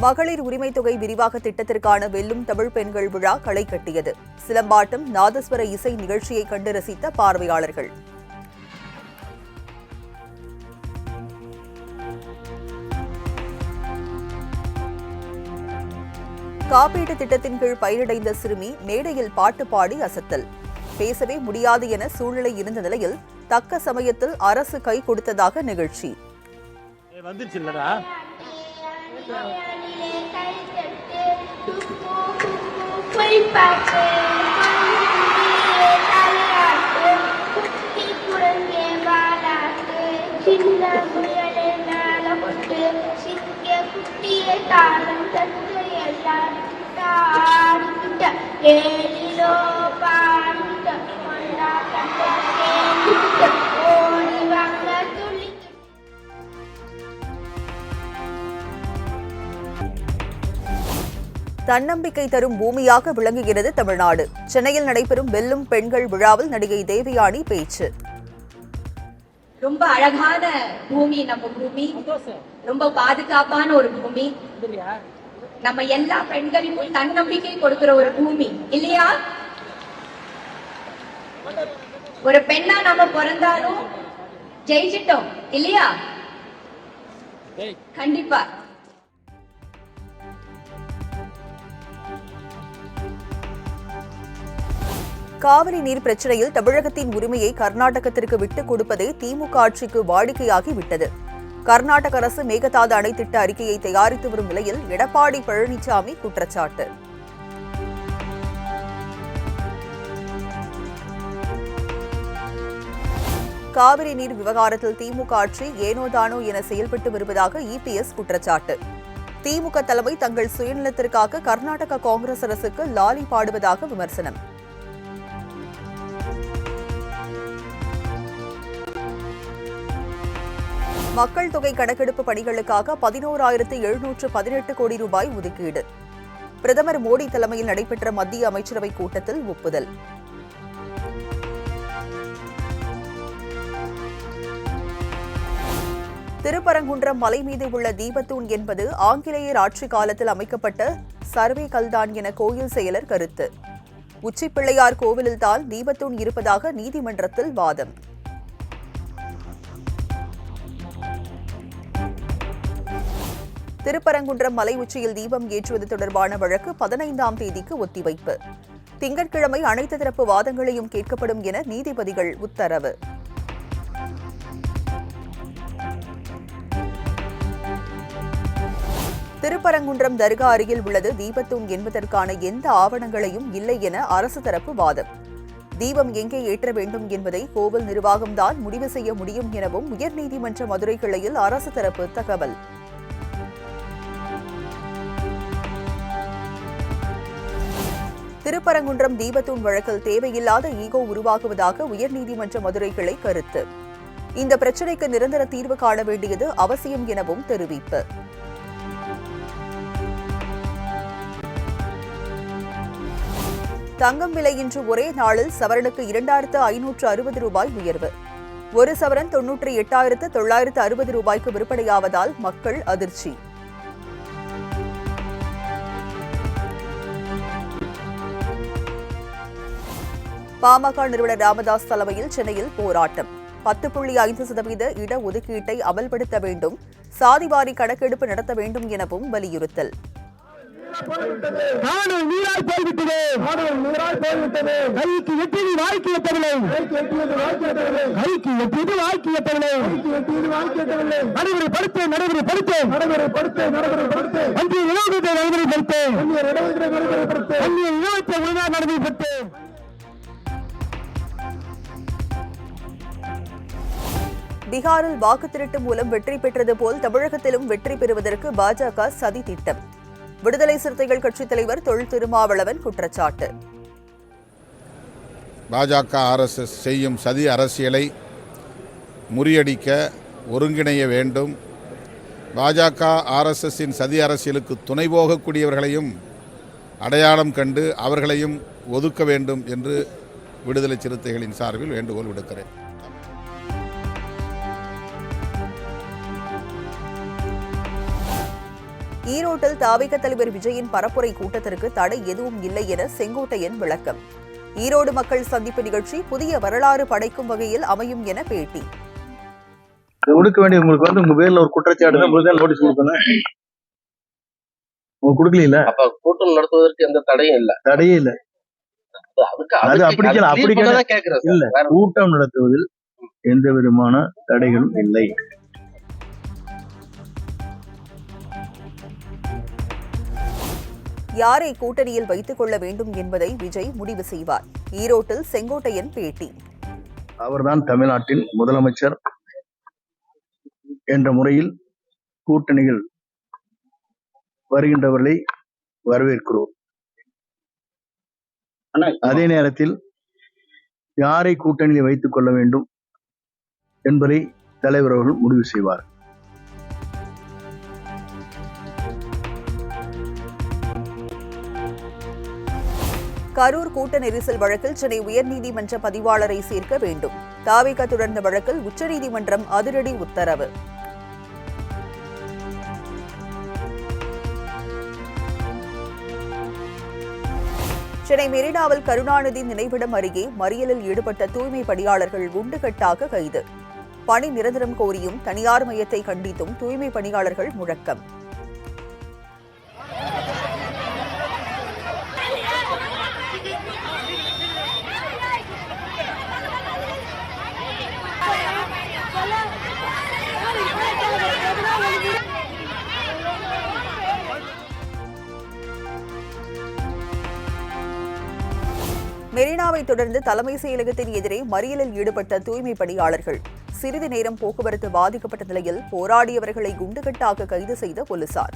மகளிர் உரிமை தொகை விரிவாக்க திட்டத்திற்கான வெல்லும் தமிழ் பெண்கள் விழா களை கட்டியது. சிலம்பாட்டம், நாதஸ்வர இசை நிகழ்ச்சியை கண்டு ரசித்த பார்வையாளர்கள். காப்பீட்டு திட்டத்தின் கீழ் பயிரடைந்த சிறுமி மேடையில் பாட்டு பாடி அசத்தல். பேசவே முடியாது என சூழ்நிலை இருந்த நிலையில் தக்க சமயத்தில் அரசு கை கொடுத்ததாக நிகழ்ச்சி. தன்னம்பிக்கை தரும் பூமியாக விளங்குகிறது தமிழ்நாடு. சென்னையில் நடைபெறும் வெல்லும் பெண்கள் விழாவில் நடிகை தேவயானி பேச்சு. ரொம்ப அழகான பூமி நம்ம பூமி, ரொம்ப பாதுகாப்பான ஒரு பூமி, நம்ம எல்லா பெண்களுக்கும் தன்னம்பிக்கை கொடுக்கிற ஒரு பூமி இல்லையா? ஒரு பெண்ணா நம்ம பிறந்தாலும் ஜெயிச்சிட்டோம் இல்லையா? கண்டிப்பா. காவிரி நீர் பிரச்சினையில் தமிழகத்தின் உரிமையை கர்நாடகத்திற்கு விட்டுக் கொடுப்பதே திமுக ஆட்சிக்கு வாடிக்கையாகிவிட்டது. கர்நாடக அரசு மேகதாது அணை திட்ட அறிக்கையை தயாரித்து வரும் நிலையில் எடப்பாடி பழனிசாமி குற்றச்சாட்டு. காவிரி நீர் விவகாரத்தில் திமுக ஆட்சி ஏனோதானோ என செயல்பட்டு வருவதாக இபிஎஸ் குற்றச்சாட்டு. திமுக தலைமை தங்கள் சுயநலத்திற்காக கர்நாடக காங்கிரஸ் அரசுக்கு லாலி பாடுவதாக விமர்சனம். மக்கள் தொகை கணக்கெடுப்பு பணிகளுக்காக 11,718 கோடி ரூபாய் ஒதுக்கீடு. பிரதமர் மோடி தலைமையில் நடைபெற்ற மத்திய அமைச்சரவை கூட்டத்தில் ஒப்புதல். திருப்பரங்குன்றம் மலை மீது உள்ள தீபத்தூண் என்பது ஆங்கிலேயர் ஆட்சி காலத்தில் அமைக்கப்பட்ட சர்வே கல்தான் என கோயில் செயலர் கருத்து. உச்சிப்பிள்ளையார் கோவிலில்தான் தீபத்தூண் இருப்பதாக நீதிமன்றத்தில் வாதம். திருப்பரங்குன்றம் மலை உச்சியில் தீபம் ஏற்றுவது தொடர்பான வழக்கு 15ஆம் தேதிக்கு ஒத்திவைப்பு. திங்கட்கிழமை அனைத்து தரப்பு வாதங்களையும் கேட்கப்படும் என நீதிபதிகள் உத்தரவு. திருப்பரங்குன்றம் தர்கா அருகில் உள்ளது தீபத்தூண் என்பதற்கான எந்த ஆவணங்களையும் இல்லை என அரசு தரப்பு வாதம். தீபம் எங்கே ஏற்ற வேண்டும் என்பதை கோவில் நிர்வாகம்தான் முடிவு செய்ய முடியும் எனவும் உயர்நீதிமன்ற மதுரை கிளையில் அரசு தரப்பு தகவல். திருப்பரங்குன்றம் தீபத்தூண் வழக்கில் தேவையில்லாத ஈகோ உருவாகுவதாக உயர்நீதிமன்ற மதுரை கிளை கருத்து. இந்த பிரச்சினைக்கு நிரந்தர தீர்வு காண வேண்டியது அவசியம் எனவும் தெரிவிப்பு. தங்கம் விலை இன்று ஒரே நாளில் சவரனுக்கு 2,560 ரூபாய் உயர்வு. ஒரு சவரன் 98,960 ரூபாய்க்கு விற்பனையாவதால் மக்கள் அதிர்ச்சி. பாமக நிறுவனர் ராமதாஸ் தலைமையில் சென்னையில் போராட்டம். 10.5% இடஒதுக்கீட்டை அமல்படுத்த வேண்டும், சாதிவாரி கணக்கெடுப்பு நடத்த வேண்டும் எனவும் வலியுறுத்தல். பீகாரில் வாக்கு திருட்டு மூலம் வெற்றி பெற்றது போல் தமிழகத்திலும் வெற்றி பெறுவதற்கு பாஜக சதி திட்டம். விடுதலை சிறுத்தைகள் கட்சித் தலைவர் தொல் திருமாவளவன் குற்றச்சாட்டு. பாஜக ஆர்எஸ்எஸ் செய்யும் சதி அரசியலை முறியடிக்க ஒருங்கிணைய வேண்டும். பாஜக ஆர்எஸ்எஸ்ஸின் சதி அரசியலுக்கு துணை போகக்கூடியவர்களையும் அடையாளம் கண்டு அவர்களையும் ஒதுக்க வேண்டும் என்று விடுதலை சிறுத்தைகளின் சார்பில் வேண்டுகோள் விடுக்கிறேன். ஈரோட்டில் தாவேகா தலைவர் விஜயின் பரப்புரை கூட்டத்திற்கு தடை எதுவும் இல்லை என செங்கோட்டையன் விளக்கம். ஈரோடு மக்கள் சந்திப்பு நிகழ்ச்சி புதிய வரலாறு படைக்கும் வகையில் அமையும் என பேட்டி. கொடுக்க வேண்டிய உங்களுக்கு உங்க பேர்ல ஒரு குற்றச்சாட்டு தான் நோட்டீஸ் கொடுக்கணும். உங்க கொடுக்கல. அப்ப கூட்டம் நடத்துவதற்கு எந்த தடையும் இல்ல. தடையே இல்ல. அது அப்படி இல்ல. கூட்டம் நடத்துவதில் எந்த விதமான தடைகளும் இல்லை. யாரை கூட்டணியில் வைத்துக் கொள்ள வேண்டும் என்பதை விஜய் முடிவு செய்வார். ஈரோட்டில் செங்கோட்டையன் பேட்டி. அவர்தான் தமிழ்நாட்டின் முதலமைச்சர் என்ற முறையில் கூட்டணிகள் வருகின்றவர்களை வரவேற்கிறோம். அதே நேரத்தில் யாரை கூட்டணியில் வைத்துக் கொள்ள வேண்டும் என்பதை தலைவர் அவர்கள் முடிவு செய்வார். கரூர் கூட்ட நெரிசல் வழக்கில் சென்னை உயர்நீதிமன்ற பதிவாளரை சேர்க்க வேண்டும். தாவேகா தொடர்ந்த வழக்கில் உச்சநீதிமன்றம் அதிரடி உத்தரவு. சென்னை மெரினாவில் கருணாநிதி நினைவிடம் அருகே மறியலில் ஈடுபட்ட தூய்மை பணியாளர்கள் குண்டுகட்டாக கைது. பணி நிரந்தரம் கோரியும் தனியார் மையத்தை கண்டித்தும் தூய்மை பணியாளர்கள் முழக்கம். மெரினாவை தொடர்ந்து தலைமை செயலகத்தின் எதிரே மறியலில் ஈடுபட்ட தூய்மை பணியாளர்கள். சிறிது நேரம் போக்குவரத்து பாதிக்கப்பட்ட நிலையில் போராடியவர்களை குண்டுகட்டாக கைது செய்த போலீசார்.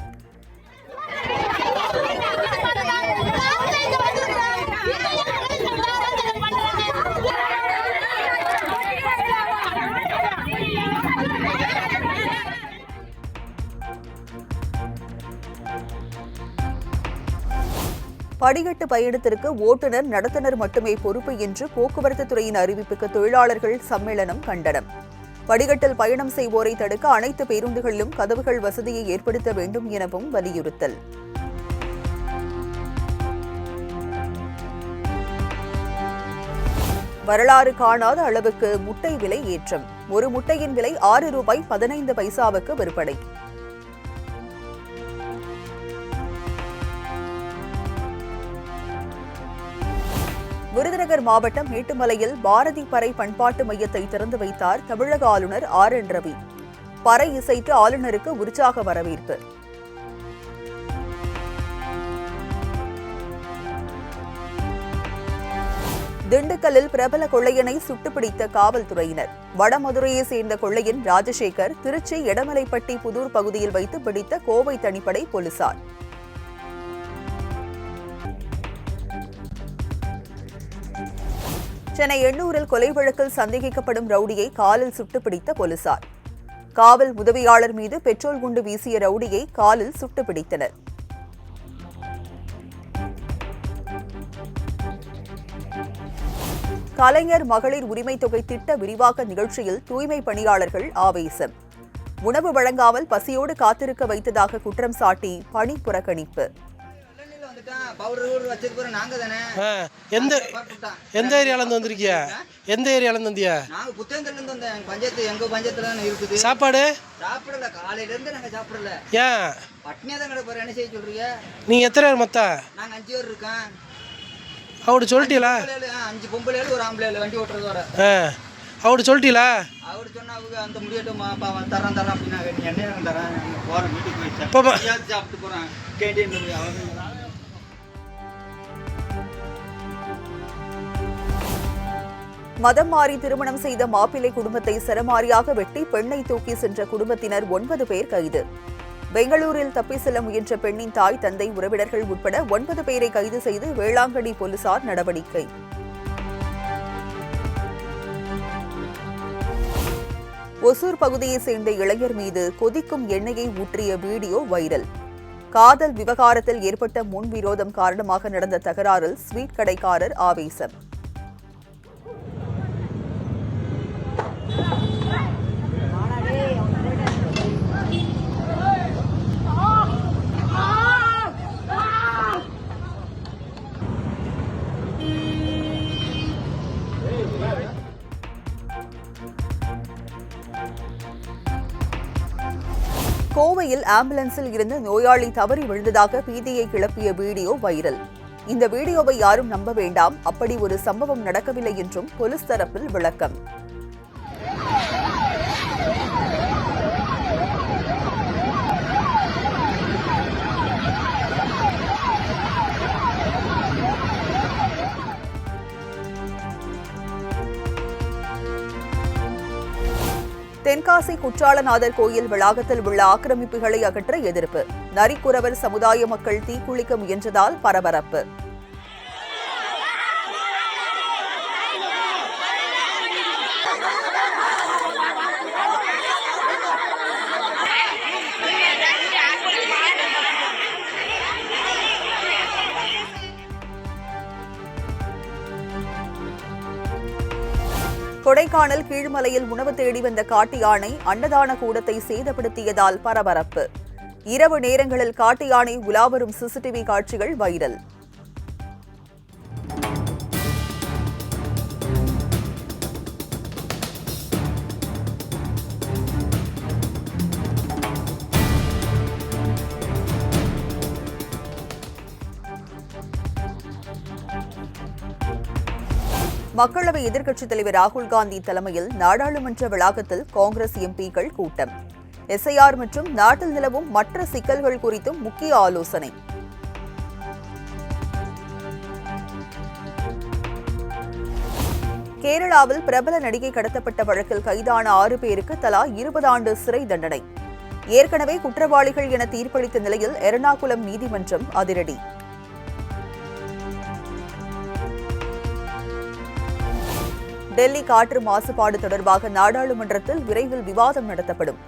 படிக்கட்டு பயணத்திற்கு ஓட்டுநர் நடத்துனர் மட்டுமே பொறுப்பு என்று போக்குவரத்து துறையின் அறிவிப்புக்கு தொழிலாளர்கள் சம்மேளனம் கண்டனம். படிக்கட்டில் பயணம் செய்வோரை தடுக்க அனைத்து பேருந்துகளிலும் கதவுகள் வசதியை ஏற்படுத்த வேண்டும் எனவும் வலியுறுத்தல். வரலாறு காணாத அளவுக்கு முட்டை விலை ஏற்றம். ஒரு முட்டையின் விலை ₹6.15 விற்பனை. விருதுநகர் மாவட்டம் மேட்டுமலையில் பாரதி பறை பண்பாட்டு மையத்தை திறந்து வைத்தார் தமிழக ஆளுநர் RN ரவி. பறை இசைத்து ஆளுநருக்கு உற்சாக வரவேற்பு. திண்டுக்கல்லில் பிரபல கொள்ளையனை சுட்டுப்பிடித்த காவல்துறையினர். வடமதுரையை சேர்ந்த கொள்ளையன் ராஜசேகர் திருச்சி எடமலைப்பட்டி புதூர் பகுதியில் வைத்து பிடித்த கோவை தனிப்படை போலீசார். சென்னை எண்ணூரில் கொலை வழக்கில் சந்தேகிக்கப்படும் ரவுடியை காலில் சுட்டுப்பிடித்த போலீசார். காவல் உதவியாளர் மீது பெட்ரோல் குண்டு வீசிய ரவுடியை காலில் சுட்டுப்பிடித்தனர். கலைஞர் மகளிர் உரிமை தொகை திட்ட விரிவாக்க நிகழ்ச்சியில் தூய்மை பணியாளர்கள் ஆவேசம். உணவு வழங்காமல் பசியோடு காத்திருக்க வைத்ததாக குற்றம் சாட்டி பணி புறக்கணிப்பு. எந்த ஏரியாலேருந்து வந்திருக்கிய? எந்த ஏரியாலேருந்து வந்தியா? நாங்கள் புத்தகத்துலேருந்து வந்தேன். பஞ்சாயத்து எங்கள் பஞ்சாயத்தில் தான் இருக்குது. சாப்பாடு சாப்பிடல, காலையிலேருந்து நாங்கள் சாப்பிடல. ஏன் பட்னியாக தான் கிடப்போம். என்ன செய்ய சொல்கிறீங்க? நீங்கள் எத்தனை பேர் மொத்தம்? நாங்கள் 5 பேர் இருக்கோம். அவரு சொல்லிட்டீங்களா? 5 பொம்பளை ஒரு ஆம்பளை வண்டி ஓட்டுறதோட. அவரு சொல்லிட்டீங்களா? அவரு சொன்னா அவங்க அந்த முடியட்டும் தரேன் அப்படின்னா என்ன தரேன். போகிறேன் வீட்டுக்கு போய் சாப்பிட்டு போகிறேன். கேண்டீன் அவங்க மதம் மாறி திருமணம் செய்த மாப்பிள்ளை குடும்பத்தை சரமாரியாக வெட்டி பெண்ணை தூக்கி சென்ற குடும்பத்தினர் 9 பேர் கைது. பெங்களூரில் தப்பி செல்ல முயன்ற பெண்ணின் தாய், தந்தை, உறவினர்கள் உட்பட 9 பேரை கைது செய்து வேளாங்கண்ணி போலீசார் நடவடிக்கை. ஒசூர் பகுதியைச் சேர்ந்த இளைஞர் மீது கொதிக்கும் எண்ணெயை ஊற்றிய வீடியோ வைரல். காதல் விவகாரத்தில் ஏற்பட்ட முன்விரோதம் காரணமாக நடந்த தகராறில் ஸ்வீட் கடைக்காரர் ஆவேசம். கோவையில் ஆம்புலன்ஸில் இருந்த நோயாளி தவறி விழுந்ததாக பீதியை கிளப்பிய வீடியோ வைரல். இந்த வீடியோவை யாரும் நம்ப வேண்டாம், அப்படி ஒரு சம்பவம் நடக்கவில்லை என்றும் போலீஸ் தரப்பில் விளக்கம். தென்காசி குற்றாலநாதர் கோயில் வளாகத்தில் உள்ள ஆக்கிரமிப்புகளை அகற்ற எதிர்ப்பு. நரிக்குறவர் சமுதாய மக்கள் தீக்குளிக்க முயன்றதால் பரபரப்பு. கொடைக்கானல் கீழ்மலையில் உணவு தேடி வந்த காட்டு யானை அன்னதான கூடத்தை சேதப்படுத்தியதால் பரபரப்பு. இரவு நேரங்களில் காட்டு யானை உலாவரும் சிசிடிவி காட்சிகள் வைரல். மக்களவை எதிர்க்கட்சித் தலைவர் ராகுல் காந்தி தலைமையில் நாடாளுமன்ற வளாகத்தில் காங்கிரஸ் எம்பிக்கள் கூட்டம். எஸ்ஐஆர் மற்றும் நாட்டில் நிலவும் மற்ற சிக்கல்கள் குறித்தும் முக்கிய ஆலோசனை. கேரளாவில் பிரபல நடிகை கடத்தப்பட்ட வழக்கில் கைதான 6 பேருக்கு தலா 20 ஆண்டு சிறை தண்டனை. ஏற்கனவே குற்றவாளிகள் என தீர்ப்பளித்த நிலையில் எர்ணாகுளம் நீதிமன்றம் அதிரடி. டெல்லி காற்று மாசுபாடு தொடர்பாக நாடாளுமன்றத்தில் விரைவில் விவாதம் நடத்தப்படும்.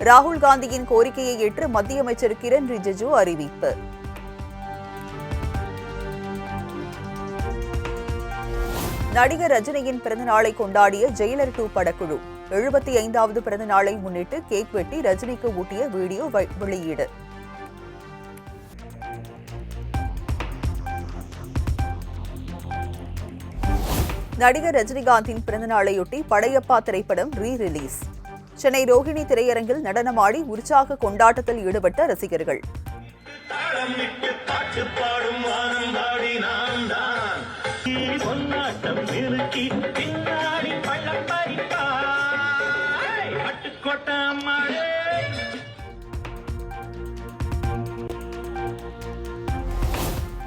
ராகுல் காந்தியின் கோரிக்கையை ஏற்று மத்திய அமைச்சர் கிரண் ரிஜிஜு அறிவிப்பு. நடிகர் ரஜினியின் பிறந்தநாளை கொண்டாடிய ஜெயிலர் 2 படக்குழு 75வது பிறந்தநாளை முன்னிட்டு கேக் வெட்டி ரஜினிக்கு ஊட்டிய வீடியோ வெளியீடு. நடிகர் ரஜினிகாந்தின் பிறந்தநாளையொட்டி படையப்பா திரைப்படம் ரீ-ரிலீஸ். சென்னை ரோஹிணி திரையரங்கில் நடனமாடி உற்சாக கொண்டாட்டத்தில் ஈடுபட்ட ரசிகர்கள்.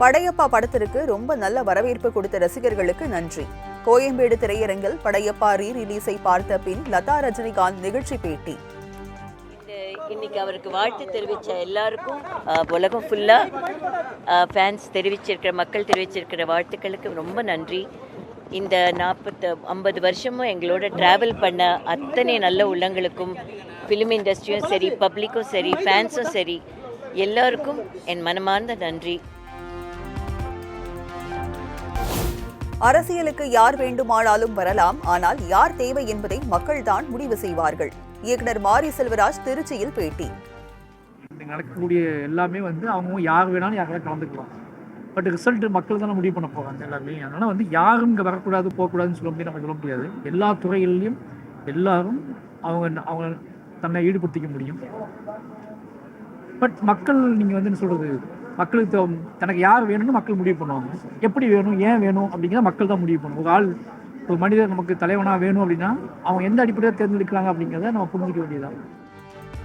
படையப்பா படத்திற்கு ரொம்ப நல்ல வரவேற்பு கொடுத்த ரசிகர்களுக்கு நன்றி. கோயம்பேடு திரையரங்கில் படையப்பா ரீ-ரிலீஸை பார்த்த பின் லதா ரஜினிகாந்த் நிகழ்ச்சி பேட்டி. இன்னைக்கு அவருக்கு வாழ்த்து தெரிவித்த எல்லாருக்கும் உலகம் ஃபுல்லாக ஃபேன்ஸ் தெரிவிச்சிருக்கிற மக்கள் தெரிவிச்சிருக்கிற வாழ்த்துக்களுக்கு ரொம்ப நன்றி. இந்த 40-50 வருஷமும் எங்களோட ட்ராவல் பண்ண அத்தனை நல்ல உள்ளங்களுக்கும், ஃபிலிம் இண்டஸ்ட்ரியும் சரி, பப்ளிக்கும் சரி, ஃபேன்ஸும் சரி, எல்லாருக்கும் என் மனமார்ந்த நன்றி. அரசியலுக்கு யார் வேண்டுமானாலும் வரலாம், ஆனால் யார் தேவை என்பதை மக்கள்தான் முடிவு செய்வார்கள். இயக்குனர் மாரி செல்வராஜ் திருச்சியில் பேட்டி. நடக்கக்கூடிய எல்லாமே அவங்க யார் வேணாலும் யாராவது கலந்துக்கலாம். பட் ரிசல்ட் மக்கள் தானே முடிவு பண்ண போகிறாங்க எல்லாமே. அதனால் யாரும் இங்கே வரக்கூடாது போகக்கூடாதுன்னு சொல்ல முடியாது, நம்ம சொல்ல முடியாது. எல்லா துறைகளிலையும் எல்லாரும் அவங்க தன்னை ஈடுபடுத்திக்க முடியும். பட் மக்கள் நீங்கள் என்ன சொல்கிறது, மக்களுக்கு தனக்கு யார் வேணும்னு மக்கள் முடிவு பண்ணுவாங்க. எப்படி வேணும், ஏன் வேணும் அப்படிங்கிறத மக்கள் தான் முடிவு பண்ணுவோம். ஒரு மனிதர் நமக்கு தலைவனாக வேணும் அப்படின்னா அவங்க எந்த அடிப்படையில் தேர்ந்தெடுக்கிறாங்க அப்படிங்கிறத நம்ம புரிஞ்சிக்க வேண்டியதான்.